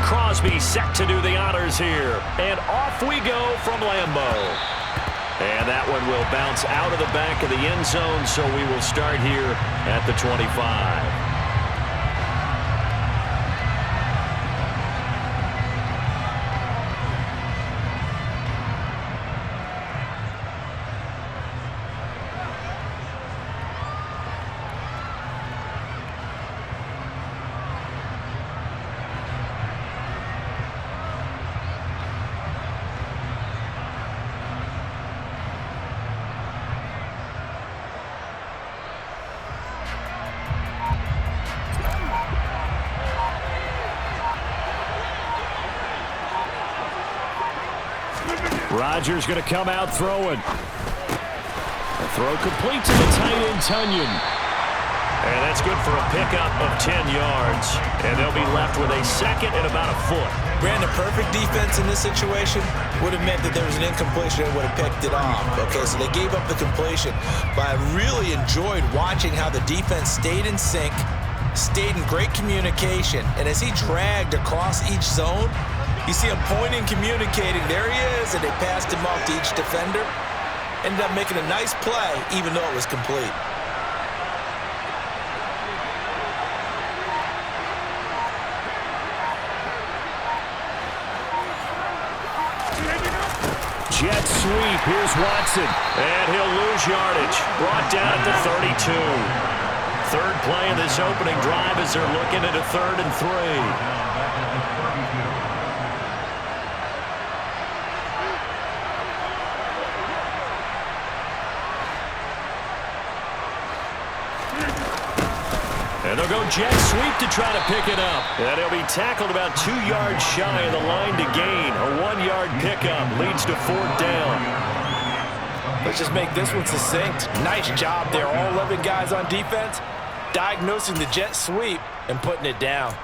Crosby set to do the honors here. And off we go from Lambeau. And that one will bounce out of the back of the end zone, so we will start here at the 25. Rodgers going to come out throwing. The throw complete to the tight end, Tunyon. And that's good for a pickup of 10 yards. And they'll be left with a second and about a foot. Brandon, perfect defense in this situation would have meant that there was an incompletion and would have picked it off. Okay, so they gave up the completion. But I really enjoyed watching how the defense stayed in sync, stayed in great communication. And as he dragged across each zone, you see him pointing, communicating. There he is, and they passed him off to each defender. Ended up making a nice play, even though it was complete. Jet sweep. Here's Watson. And he'll lose yardage. Brought down at the 32. Third play of this opening drive as they're looking at a 3rd and 3. And they'll go jet sweep to try to pick it up. And he'll be tackled about 2 yards shy of the line to gain. A 1-yard pickup leads to 4th down. Let's just make this one succinct. Nice job there. All 11 guys on defense diagnosing the jet sweep and putting it down.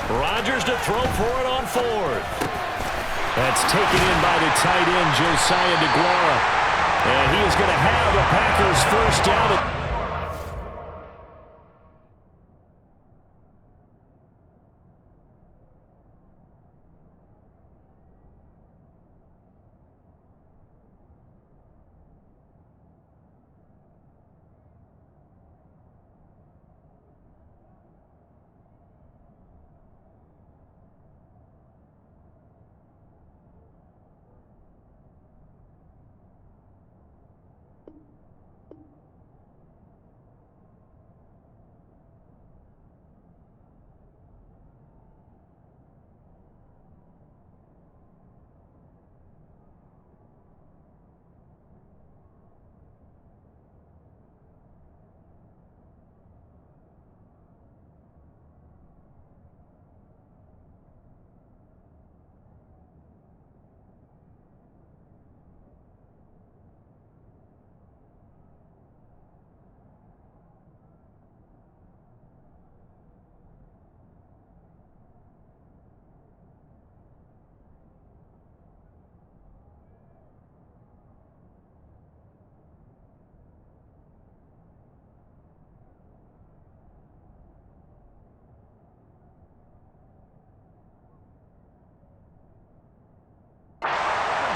Rodgers to throw for it on 4th. That's taken in by the tight end, Josiah DeGuara. And he is going to have a Packers first down.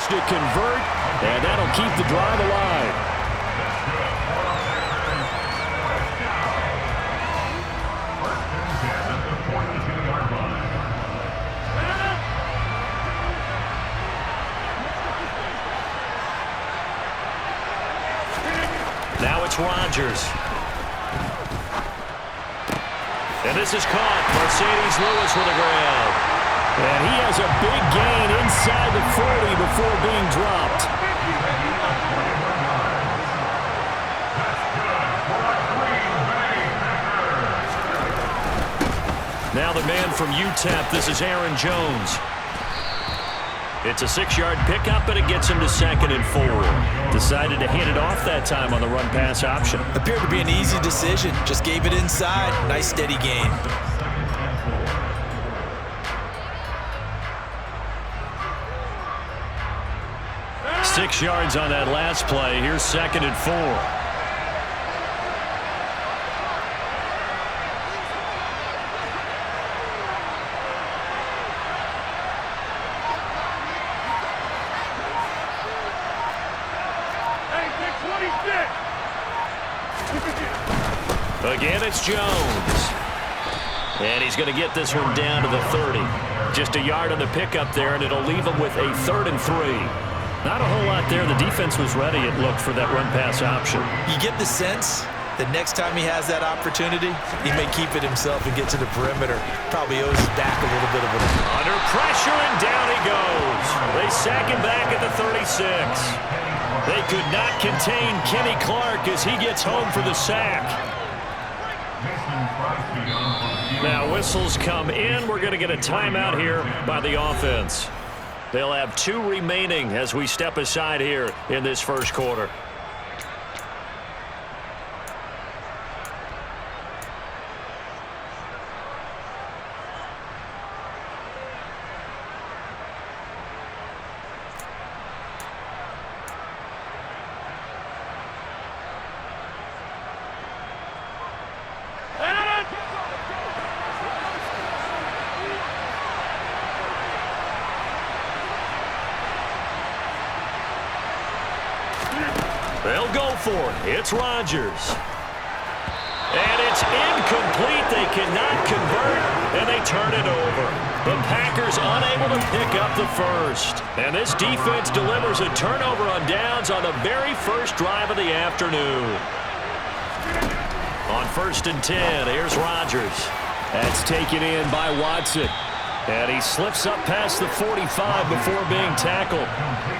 To convert, and that'll keep the drive alive. Now it's Rodgers. And this is caught. Mercedes Lewis with a grab. And he has a big gain inside the 40 before being dropped. Now the man from UTEP, this is Aaron Jones. It's a 6-yard pickup, and it gets him to 2nd and 4. Decided to hand it off that time on the run-pass option. Appeared to be an easy decision. Just gave it inside. Nice, steady gain. Six yards on that last play. Here's 2nd and 4. Again, it's Jones. And he's going to get this one down to the 30. Just a yard on the pickup there, and it'll leave him with a 3rd and 3. Not a whole lot there. The defense was ready, it looked, for that run-pass option. You get the sense that next time he has that opportunity, he may keep it himself and get to the perimeter. Probably owes his back a little bit of it. Under pressure, and down he goes. They sack him back at the 36. They could not contain Kenny Clark as he gets home for the sack. Now whistles come in. We're going to get a timeout here by the offense. They'll have 2 remaining as we step aside here in this first quarter. They'll go for it. It's Rodgers. And it's incomplete. They cannot convert, and they turn it over. The Packers unable to pick up the first. And this defense delivers a turnover on downs on the very first drive of the afternoon. On 1st and 10, here's Rodgers. That's taken in by Watson. And he slips up past the 45 before being tackled.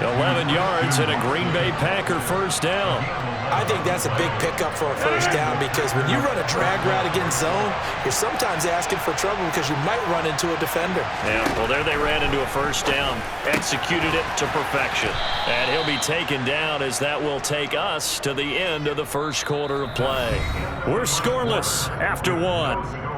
11 yards and a Green Bay Packer first down. I think that's a big pickup for a first down, because when you run a drag route against zone, you're sometimes asking for trouble because you might run into a defender. Yeah, well, there they ran into a first down, executed it to perfection. And he'll be taken down as that will take us to the end of the first quarter of play. We're scoreless after 1.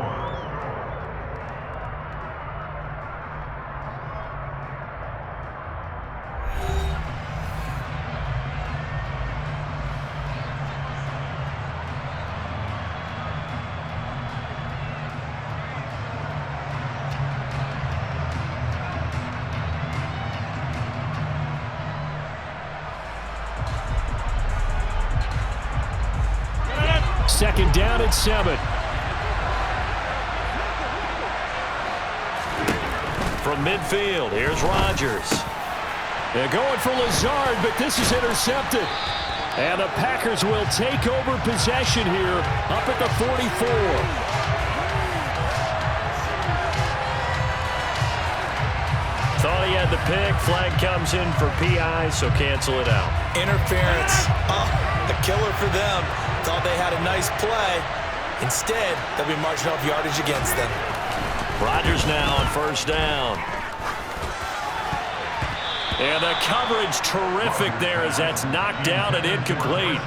Second down at 7. From midfield, here's Rodgers. They're going for Lazard, but this is intercepted. And the Packers will take over possession here up at the 44. Thought he had the pick. Flag comes in for PI, so cancel it out. Interference. Oh, a killer for them. Thought they had a nice play. Instead, they'll be marching off yardage against them. Rodgers now on first down. And the coverage terrific there as that's knocked down and incomplete.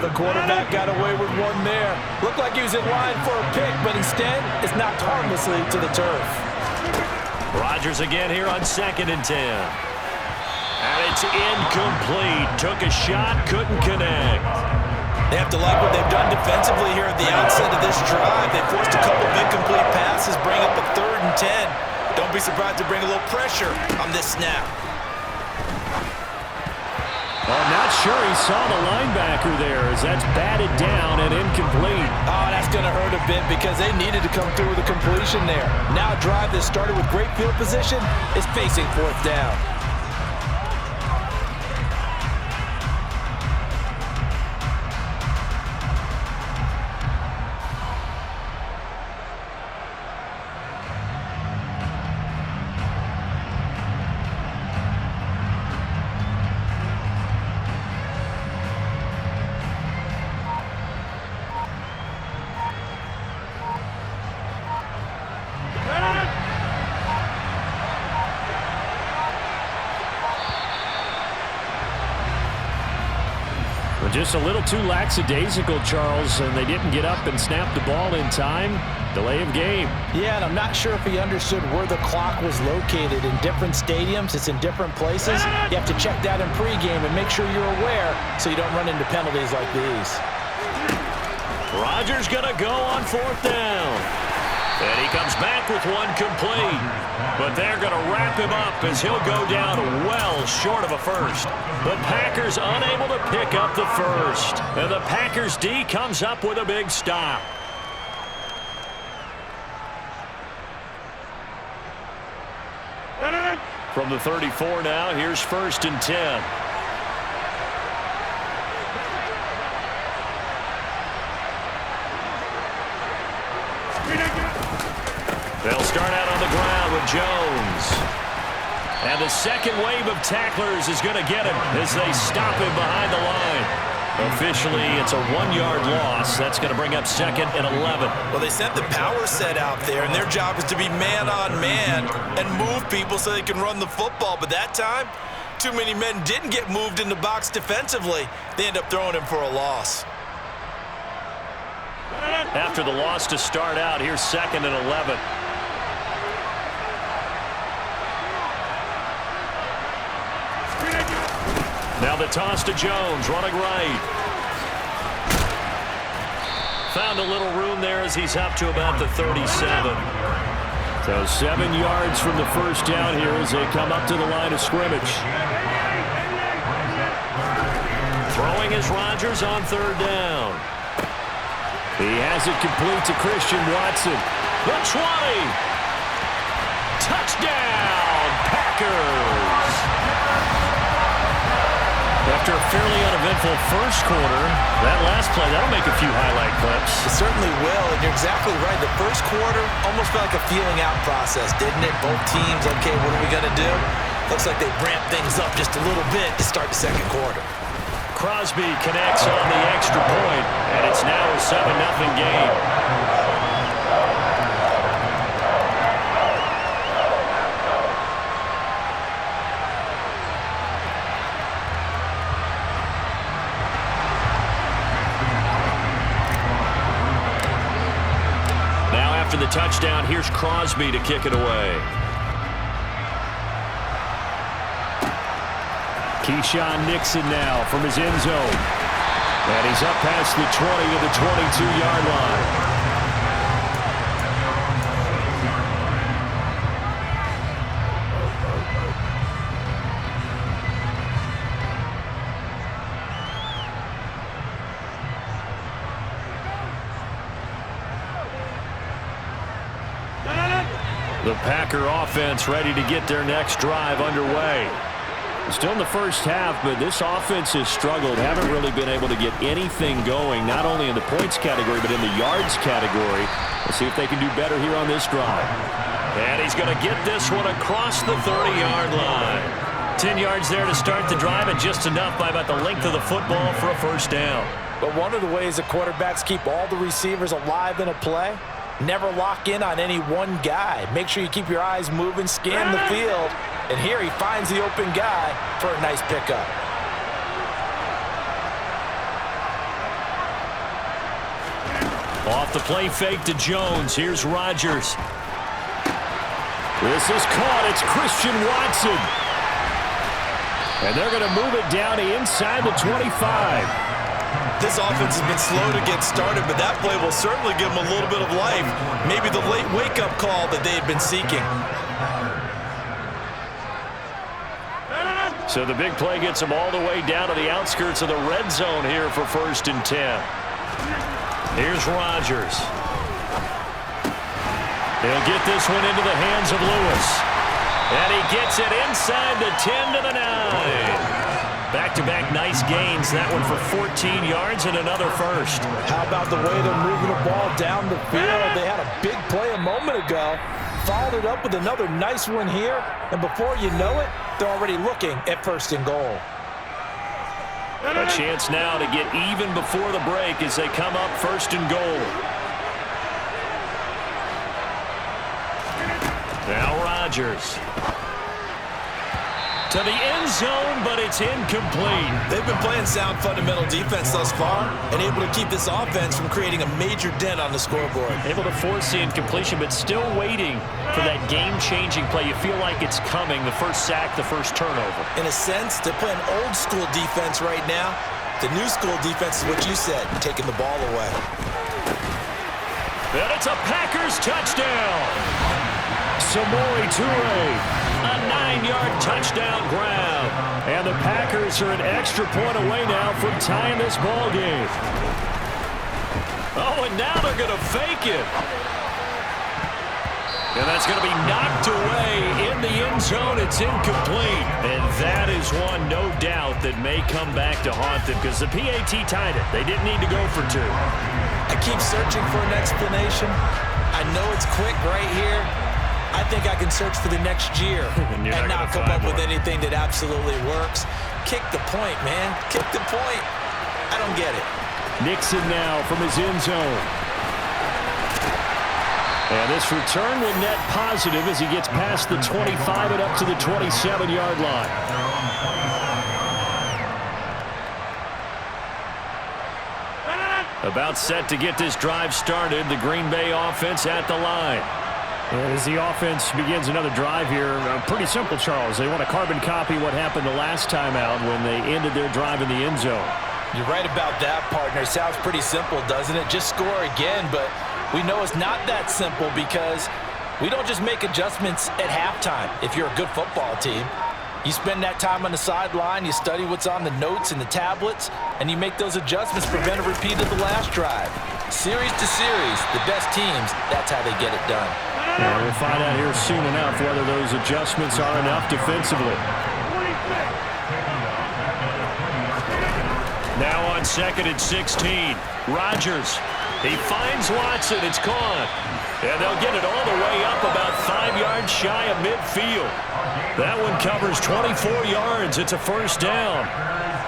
The quarterback got away with one there. Looked like he was in line for a pick, but instead it's knocked harmlessly to the turf. Rodgers again here on 2nd and 10. And it's incomplete. Took a shot, couldn't connect. They have to like what they've done defensively here at the outset of this drive. They forced a couple of incomplete passes, bring up a 3rd and 10. Don't be surprised to bring a little pressure on this snap. I'm not sure he saw the linebacker there as that's batted down and incomplete. Oh, that's going to hurt a bit because they needed to come through with a completion there. Now a drive that started with great field position is facing 4th down. just a little too lackadaisical, Charles, and they didn't get up and snap the ball in time. Delay of game. Yeah, and I'm not sure if he understood where the clock was located. In different stadiums, it's in different places. You have to check that in pregame and make sure you're aware so you don't run into penalties like these. Rodgers going to go on 4th down. And he comes back with one complete. But they're going to wrap him up as he'll go down well short of a first. The Packers unable to pick up the first. And the Packers D comes up with a big stop. From the 34 now, here's 1st and 10. They'll start out on the ground with Jones. And the second wave of tacklers is going to get him as they stop him behind the line. Officially, it's a 1-yard loss. That's going to bring up 2nd and 11. Well, they sent the power set out there, and their job is to be man-on-man and move people so they can run the football. But that time, too many men didn't get moved in the box defensively. They end up throwing him for a loss. After the loss to start out, here's 2nd and 11. Now the toss to Jones, running right. Found a little room there as he's up to about the 37. So 7 yards from the first down here as they come up to the line of scrimmage. Throwing is Rodgers on 3rd down. He has it complete to Christian Watson. The 20. Touchdown, Packers. After a fairly uneventful first quarter, that last play, that'll make a few highlight clips. It certainly will, and you're exactly right. The first quarter almost felt like a feeling-out process, didn't it? Both teams, okay, what are we going to do? Looks like they ramped things up just a little bit to start the second quarter. Crosby connects on the extra point, and it's now a 7-0 game. After the touchdown, here's Crosby to kick it away. Keyshawn Nixon now from his end zone. And he's up past the 20 to the 22-yard line. The Packer offense ready to get their next drive underway. Still in the first half, but this offense has struggled. Haven't really been able to get anything going, not only in the points category, but in the yards category. Let's see if they can do better here on this drive. And he's going to get this one across the 30-yard line. 10 yards there to start the drive, and just enough by about the length of the football for a first down. But one of the ways that quarterbacks keep all the receivers alive in a play, never lock in on any one guy. Make sure you keep your eyes moving, scan the field. And here he finds the open guy for a nice pickup. Off the play fake to Jones. Here's Rodgers. This is caught. It's Christian Watson. And they're going to move it down to inside the 25. This offense has been slow to get started, but that play will certainly give them a little bit of life. Maybe the late wake-up call that they had been seeking. So the big play gets them all the way down to the outskirts of the red zone here for 1st and 10. Here's Rodgers. He'll get this one into the hands of Lewis. And he gets it inside the 10 to the 9. Back-to-back nice gains. That one for 14 yards and another first. How about the way they're moving the ball down the field? They had a big play a moment ago. Followed it up with another nice one here. And before you know it, they're already looking at 1st and goal. A chance now to get even before the break as they come up 1st and goal. Now Rodgers. to the end zone, but it's incomplete. They've been playing sound fundamental defense thus far and able to keep this offense from creating a major dent on the scoreboard. Able to force the incompletion, but still waiting for that game-changing play. You feel like it's coming, the first sack, the first turnover. In a sense, they're playing old-school defense right now. The new-school defense is what you said, taking the ball away. And it's a Packers touchdown. Samori Toure, a 9-yard touchdown grab. And the Packers are an extra point away now from tying this ball game. Oh, and now they're going to fake it. And that's going to be knocked away in the end zone. It's incomplete. And that is one, no doubt, that may come back to haunt them because the PAT tied it. They didn't need to go for two. I keep searching for an explanation. I know it's quick right here. I think I can search for the next year and not come up with anything that absolutely works. Kick the point, man. Kick the point. I don't get it. Nixon now from his end zone. And this return will net positive as he gets past the 25 and up to the 27-yard line. About set to get this drive started, the Green Bay offense at the line. And as the offense begins another drive here, pretty simple, Charles. They want to carbon copy what happened the last time out when they ended their drive in the end zone. You're right about that, partner. Sounds pretty simple, doesn't it? Just score again, but we know it's not that simple because we don't just make adjustments at halftime if you're a good football team. You spend that time on the sideline, you study what's on the notes and the tablets, and you make those adjustments, prevent a repeat of the last drive. Series to series, the best teams, that's how they get it done. Yeah, we'll find out here soon enough whether those adjustments are enough defensively. Now on 2nd and 16, Rodgers. He finds Watson. It's caught. And they'll get it all the way up about 5 yards shy of midfield. That one covers 24 yards. It's a first down.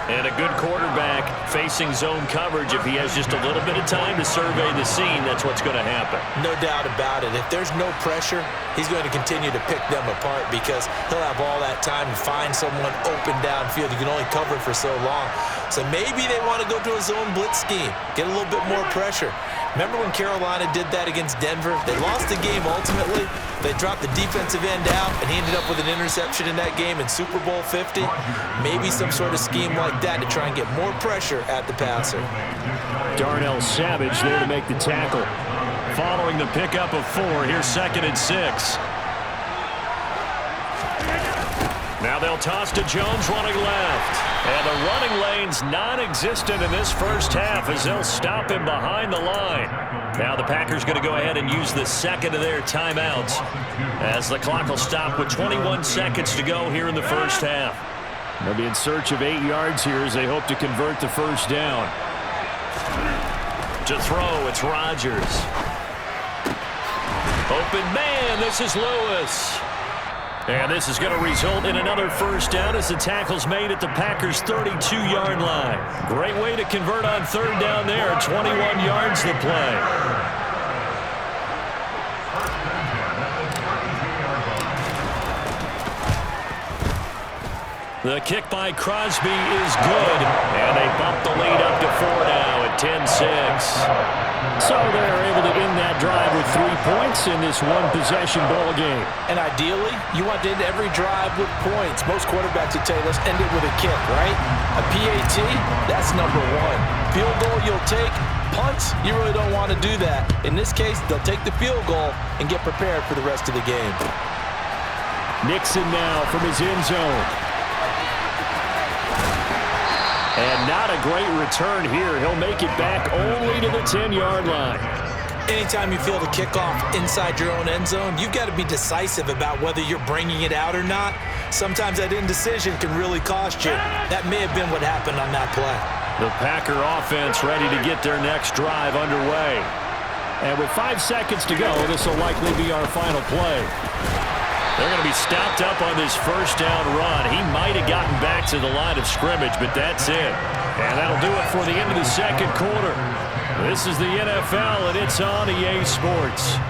And a good quarterback facing zone coverage. If he has just a little bit of time to survey the scene, that's what's going to happen. No doubt about it. If there's no pressure, he's going to continue to pick them apart because he'll have all that time to find someone open downfield. You can only cover for so long. So maybe they want to go to a zone blitz scheme, get a little bit more pressure. Remember when Carolina did that against Denver? They lost the game ultimately. They dropped the defensive end out, and he ended up with an interception in that game in Super Bowl 50. Maybe some sort of scheme like that to try and get more pressure at the passer. Darnell Savage there to make the tackle. Following the pickup of 4, here's 2nd and 6. Now they'll toss to Jones running left. And the running lane's non-existent in this first half as they'll stop him behind the line. Now the Packers going to go ahead and use the second of their timeouts as the clock will stop with 21 seconds to go here in the first half. They'll be in search of 8 yards here as they hope to convert the first down. To throw, it's Rodgers. Open man, this is Lewis. And this is going to result in another first down as the tackle's made at the Packers' 32-yard line. Great way to convert on third down there. 21 yards the play. The kick by Crosby is good. And they bump the lead up to 4 now at 10-6. So they're able to end that drive with 3 points in this one-possession ball game. And ideally, you want to end every drive with points. Most quarterbacks would tell you, let's end it with a kick, right? A PAT, that's number 1. Field goal you'll take. Punts, you really don't want to do that. In this case, they'll take the field goal and get prepared for the rest of the game. Nixon now from his end zone. And not a great return here. He'll make it back only to the 10-yard line. Anytime you feel the kickoff inside your own end zone, you've got to be decisive about whether you're bringing it out or not. Sometimes that indecision can really cost you. That may have been what happened on that play. The Packer offense ready to get their next drive underway. And with 5 seconds to go, this will likely be our final play. They're going to be stopped up on this first down run. He might have gotten back to the line of scrimmage, but that's it. And that'll do it for the end of the second quarter. This is the NFL, and it's on EA Sports.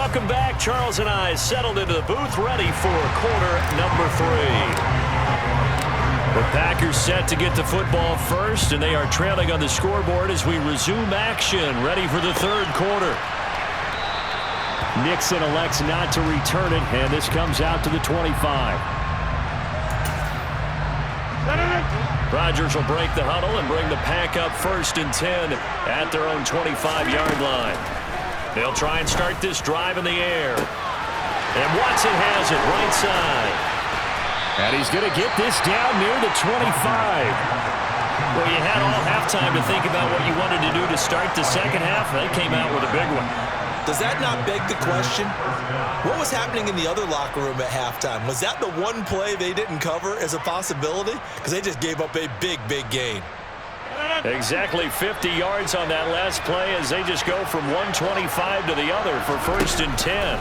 Welcome back. Charles and I settled into the booth, ready for quarter number 3. The Packers set to get the football first, and they are trailing on the scoreboard as we resume action, ready for the third quarter. Nixon elects not to return it, and this comes out to the 25. Rodgers will break the huddle and bring the Pack up 1st and 10 at their own 25-yard line. They'll try and start this drive in the air. And Watson has it right side. And he's going to get this down near the 25. Well, you had all halftime to think about what you wanted to do to start the second half. They came out with a big one. Does that not beg the question? What was happening in the other locker room at halftime? Was that the one play they didn't cover as a possibility? Because they just gave up a big, big gain. Exactly 50 yards on that last play as they just go from 125 to the other for 1st and 10.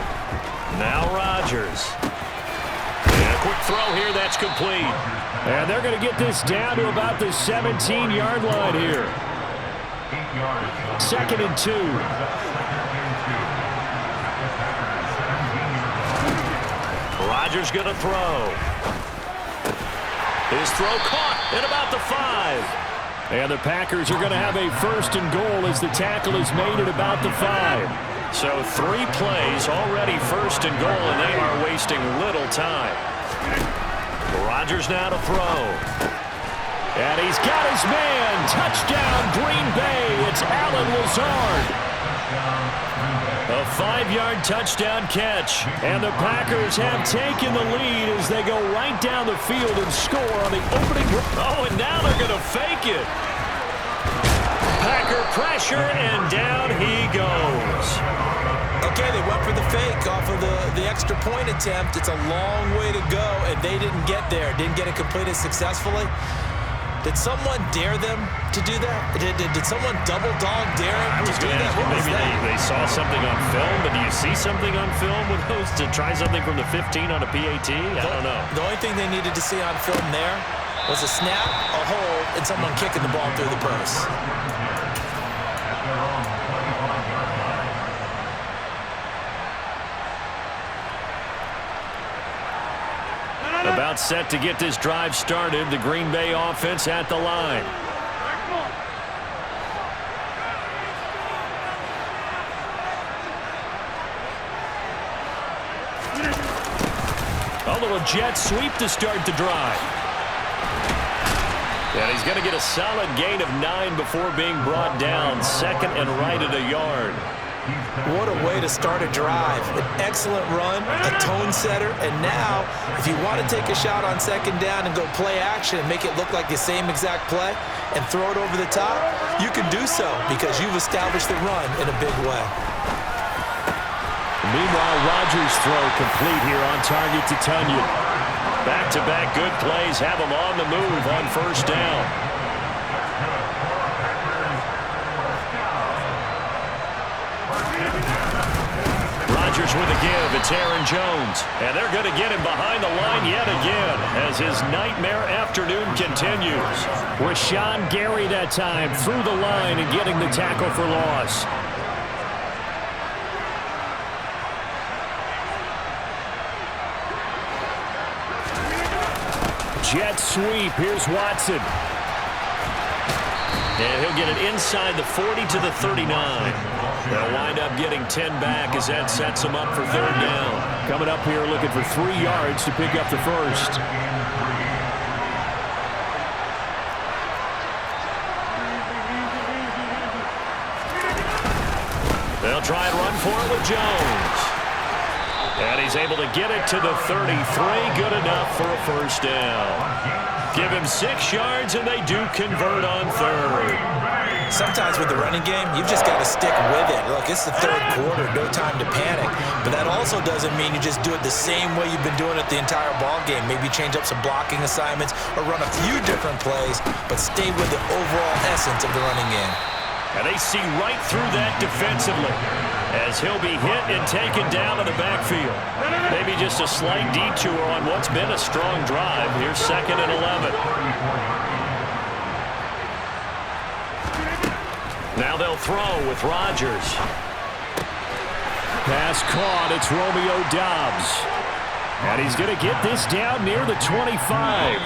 Now Rodgers. And a quick throw here, that's complete. And they're going to get this down to about the 17-yard line here. 2nd and 2. Rodgers going to throw. His throw caught at about the 5. And the Packers are going to have a 1st and goal as the tackle is made at about the 5. So 3 plays already 1st and goal, and they are wasting little time. Rodgers now to throw. And he's got his man. Touchdown, Green Bay. It's Allen Lazard. A 5-yard touchdown catch, and the Packers have taken the lead as they go right down the field and score on the opening. Oh, and now they're going to fake it. Packer pressure, and down he goes. Okay, they went for the fake off of the extra point attempt. It's a long way to go, and they didn't get there. Didn't get it completed successfully. Did someone dare them to do that? Did someone double dog dare them to do that? Maybe they saw something on film, but do you see something on film with those to try something from the 15 on a PAT? I don't know. The only thing they needed to see on film there was a snap, a hold, and someone kicking the ball through the purse. About set to get this drive started. The Green Bay offense at the line. A little jet sweep to start the drive. And he's going to get a solid gain of 9 before being brought down. 2nd and right at a yard. What a way to start a drive. An excellent run, a tone setter, and now if you want to take a shot on 2nd down and go play action and make it look like the same exact play and throw it over the top, you can do so because you've established the run in a big way. Meanwhile, Rodgers' throw complete here on target to Tunyon. Back-to-back good plays have him on the move on 1st down. Rodgers with a give. It's Aaron Jones. And they're going to get him behind the line yet again as his nightmare afternoon continues. Rashawn Gary that time through the line and getting the tackle for loss. Jet sweep. Here's Watson. And he'll get it inside the 40 to the 39. They'll wind up getting 10 back as that sets them up for 3rd down. Coming up here looking for 3 yards to pick up the 1st. They'll try and run for it with Jones. And he's able to get it to the 33. Good enough for a 1st down. Give him 6 yards, and they do convert on 3rd. Sometimes with the running game, you've just got to stick with it. Look, it's the 3rd quarter, no time to panic. But that also doesn't mean you just do it the same way you've been doing it the entire ball game. Maybe change up some blocking assignments or run a few different plays, but stay with the overall essence of the running game. And they see right through that defensively as he'll be hit and taken down in the backfield. Maybe just a slight detour on what's been a strong drive. Here's 2nd and 11. Now they'll throw with Rodgers. Pass caught. It's Romeo Doubs. And he's going to get this down near the 25.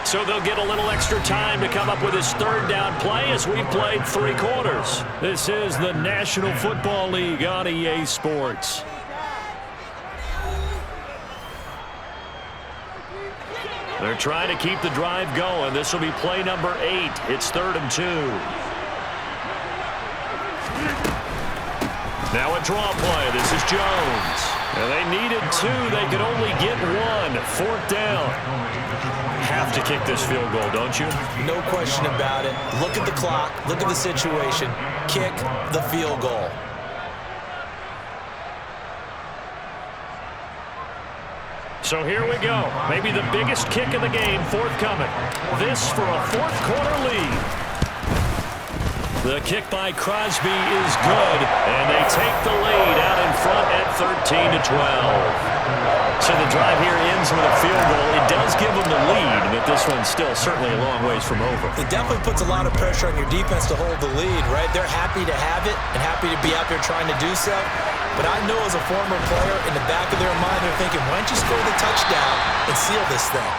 So they'll get a little extra time to come up with his third down play as we've played 3 quarters. This is the National Football League on EA Sports. They're trying to keep the drive going. This will be play number 8. It's 3rd and 2. Now a draw play. This is Jones. And they needed 2. They could only get 1. 4th down. Have to kick this field goal, don't you? No question about it. Look at the clock. Look at the situation. Kick the field goal. So here we go. Maybe the biggest kick of the game forthcoming. This for a 4th quarter lead. The kick by Crosby is good, and they take the lead out in front at 13-12. So the drive here ends with a field goal. It does give them the lead, but this one's still certainly a long ways from over. It definitely puts a lot of pressure on your defense to hold the lead, right? They're happy to have it and happy to be out there trying to do so. But I know as a former player, in the back of their mind, they're thinking, why don't you score the touchdown and seal this thing?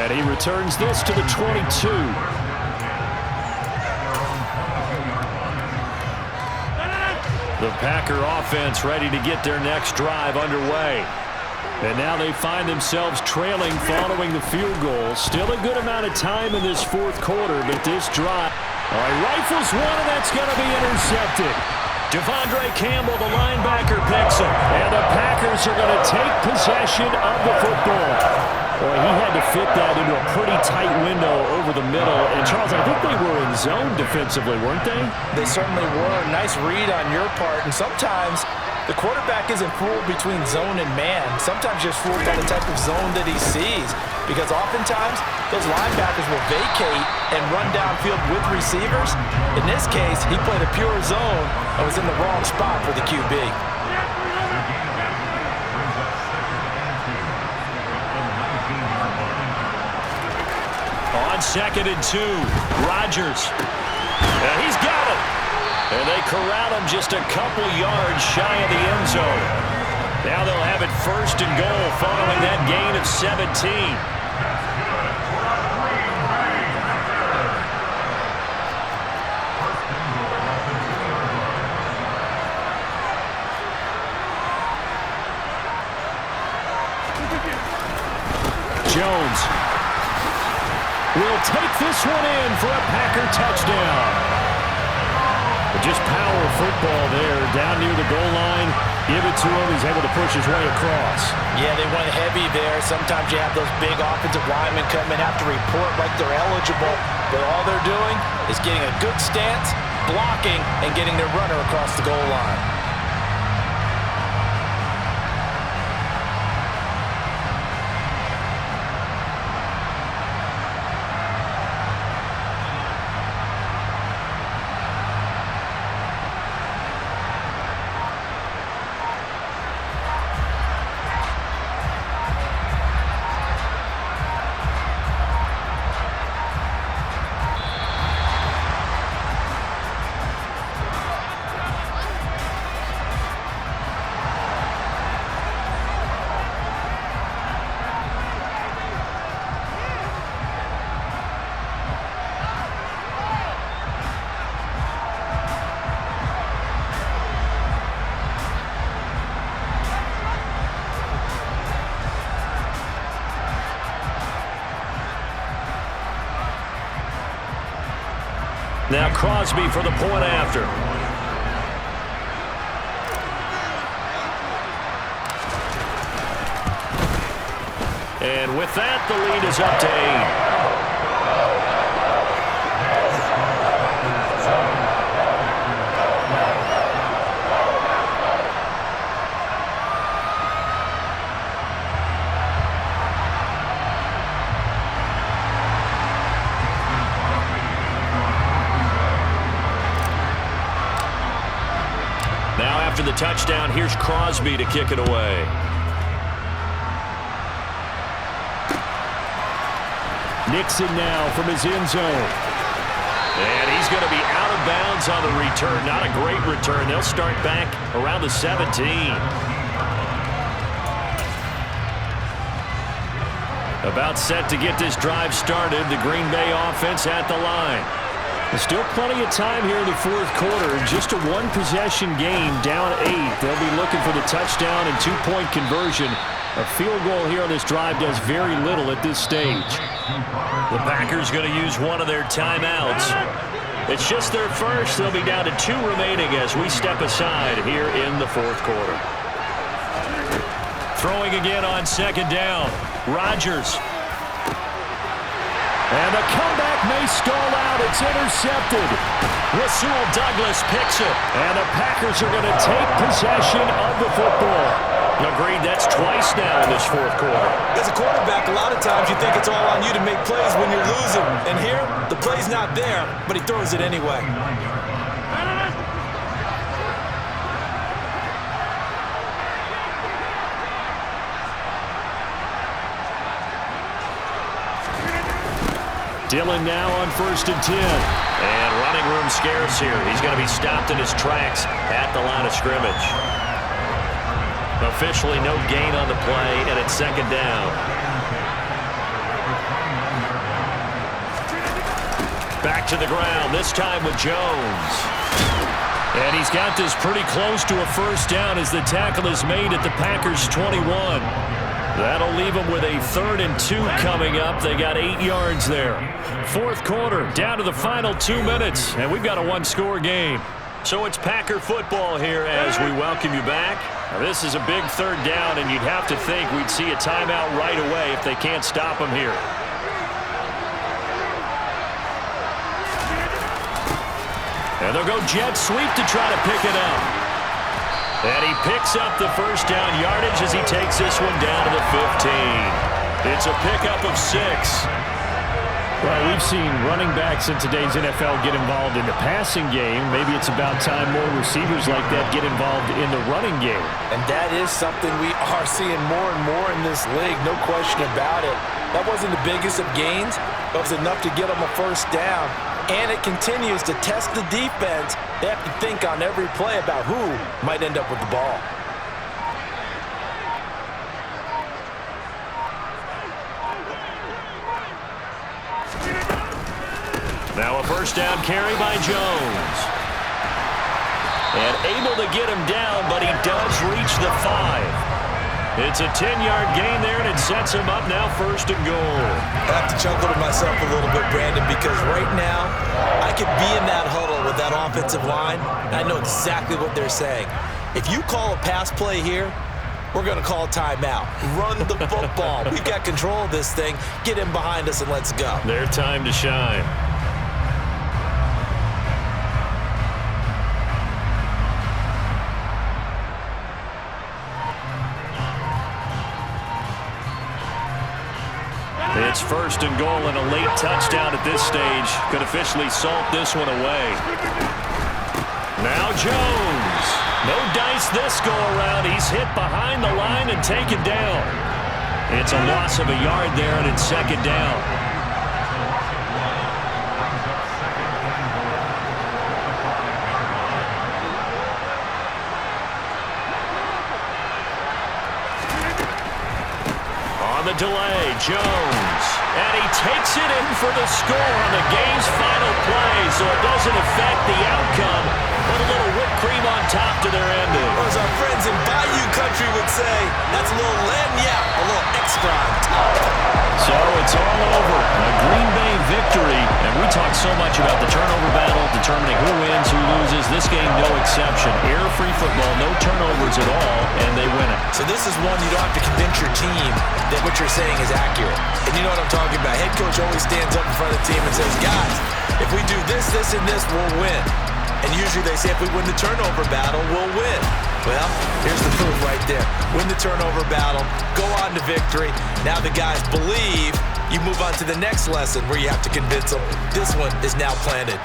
And he returns this to the 22. The Packer offense ready to get their next drive underway. And now they find themselves trailing following the field goal. Still a good amount of time in this 4th quarter, but this drive, rifles one, and that's going to be intercepted. Devondre Campbell, the linebacker, picks him. And the Packers are going to take possession of the football. Boy, he had to fit that into a pretty tight window over the middle. And, Charles, I think they were in zone defensively, weren't they? They certainly were. Nice read on your part. And sometimes the quarterback isn't fooled between zone and man. Sometimes just fooled by the type of zone that he sees. Because oftentimes, those linebackers will vacate and run downfield with receivers. In this case, he played a pure zone and was in the wrong spot for the QB. On 2nd and 2, Rodgers. And he's got it. And they corral him just a couple yards shy of the end zone. Now they'll have it 1st and goal following that gain of 17. Jones will take this one in for a Packer touchdown. Just power football there, down near the goal line. Give it to him. He's able to push his way across. Yeah, they went heavy there. Sometimes you have those big offensive linemen come in, have to report like they're eligible. But all they're doing is getting a good stance, blocking, and getting their runner across the goal line. Now Crosby for the point after. And with that, the lead is up to 8. After the touchdown, here's Crosby to kick it away. Nixon now from his end zone. And he's going to be out of bounds on the return. Not a great return. They'll start back around the 17. About set to get this drive started. The Green Bay offense at the line. There's still plenty of time here in the fourth quarter. Just a one-possession game, down 8. They'll be looking for the touchdown and two-point conversion. A field goal here on this drive does very little at this stage. The Packers going to use one of their timeouts. It's just their first. They'll be down to 2 remaining as we step aside here in the fourth quarter. Throwing again on second down. Rodgers. And the comeback may stall out. It's intercepted. Rasul Douglas picks it. And the Packers are going to take possession of the football. Agreed, that's twice now in this fourth quarter. As a quarterback, a lot of times you think it's all on you to make plays when you're losing. And here, the play's not there, but he throws it anyway. Dillon now on 1st and 10. And running room scarce here. He's going to be stopped in his tracks at the line of scrimmage. Officially no gain on the play, and it's second down. Back to the ground, this time with Jones. And he's got this pretty close to a first down as the tackle is made at the Packers' 21. That'll leave them with a 3rd and 2 coming up. They got 8 yards there. Fourth quarter, down to the final 2 minutes, and we've got a one-score game. So it's Packer football here as we welcome you back. Now, this is a big 3rd down, and you'd have to think we'd see a timeout right away if they can't stop them here. And they'll go jet sweep to try to pick it up. And he picks up the first down yardage as he takes this one down to the 15. It's a pickup of 6. Well, we've seen running backs in today's NFL get involved in the passing game. Maybe it's about time more receivers like that get involved in the running game. And that is something we are seeing more and more in this league, no question about it. That wasn't the biggest of gains, but it was enough to get them a first down. And it continues to test the defense. They have to think on every play about who might end up with the ball. Now a first down carry by Jones. And able to get him down, but he does reach the 5. It's a 10-yard gain there, and it sets him up now 1st and goal. I have to chuckle to myself a little bit, Brandon, because right now I could be in that huddle with that offensive line, and I know exactly what they're saying. If you call a pass play here, we're going to call a timeout. Run the football. We've got control of this thing. Get him behind us and let's go. Their time to shine. It's 1st and goal, and a late touchdown at this stage could officially salt this one away. Now Jones. No dice this go around. He's hit behind the line and taken down. It's a loss of a yard there, and it's 2nd down. The delay, Jones, and he takes it in for the score on the game's final play, so it doesn't affect the outcome, but a little whipped cream on top to their ending. Or as our friends in Bayou Country would say, that's a little lagniappe, a little extra on top. So it's all over, a Green Bay victory, and we talk so much about the turnover battle, determining who wins, who loses. This game, no exception. Error-free football, no turnovers at all, and they win it. So this is one you don't have to convince your team that what you're saying is accurate. And you know what I'm talking about. Head coach always stands up in front of the team and says, guys, if we do this, this, and this, we'll win. And usually they say if we win the turnover battle, we'll win. Well, here's the proof right there. Win the turnover battle, go on to victory. Now the guys believe. You move on to the next lesson where you have to convince them this one is now planted.